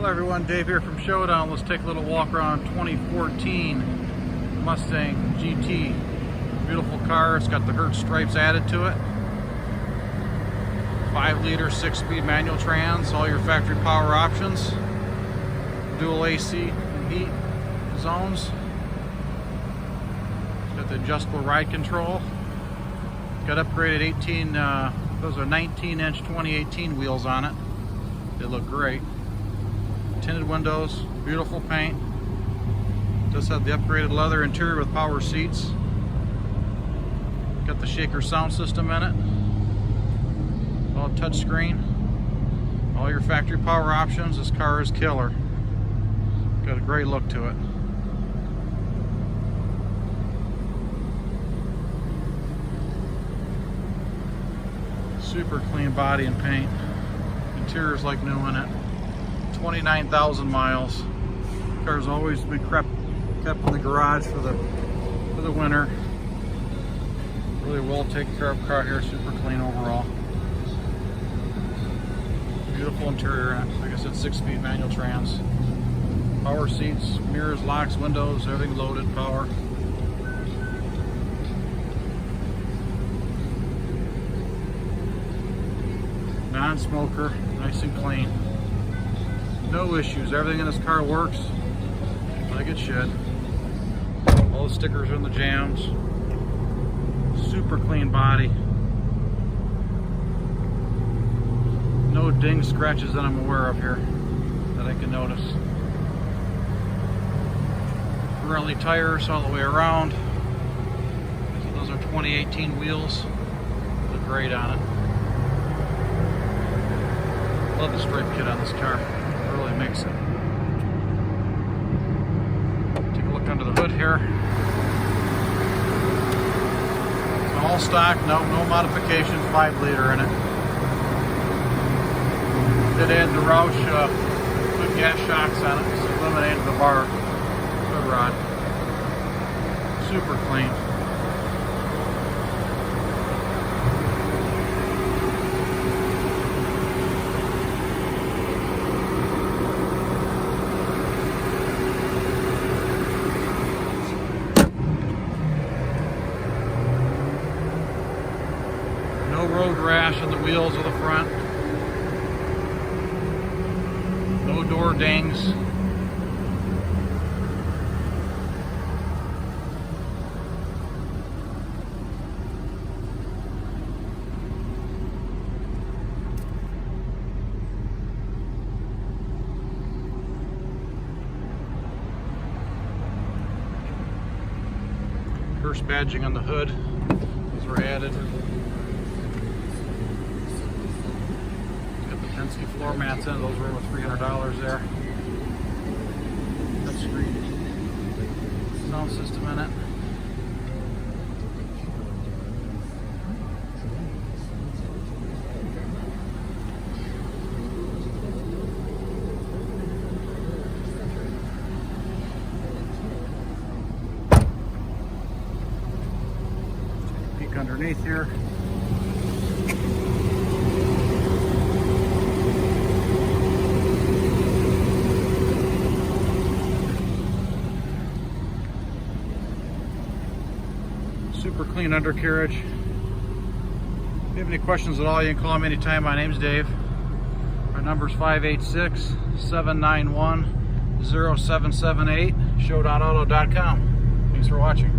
Hello everyone, Dave here from Showdown. Let's take a little walk around 2014 Mustang GT. Beautiful car. It's got the Hertz stripes added to it. 5-liter 6-speed manual trans, all your factory power options. Dual AC and heat zones. It's got the adjustable ride control. It's got upgraded those are 19-inch 2018 wheels on it. They look great. Tinted windows, beautiful paint. Does have the upgraded leather interior with power seats. Got the shaker sound system in it. All touchscreen. All your factory power options. This car is killer. Got a great look to it. Super clean body and paint. Interior's like new in it. 29,000 miles. Car's always been kept in the garage for the winter. Really well taken care of car here. Super clean overall. Beautiful interior. Like I said, 6-speed manual trans. Power seats, mirrors, locks, windows, everything loaded, power. Non-smoker, nice and clean. No issues. Everything in this car works like it should. All the stickers are in the jams. Super clean body. No dings, scratches that I'm aware of here that I can notice. Pirelli tires all the way around. So those are 2018 wheels. Look great on it. Love the stripe kit on this car. It really makes it. Take a look under the hood here. It's all stock, no modifications, 5-liter in it. Did add the ROUSH good gas shocks on it, so eliminated the bar hood rod. Super clean. No road rash on the wheels of the front. No door dings. First badging on the hood. Those were added. Penske floor mats in, those were over $300 there. Touchscreen sound system in it. Peek underneath here. Super clean undercarriage. If you have any questions at all, you can call me anytime. My name's Dave. Our number's 586-791-0778, show.auto.com. Thanks for watching.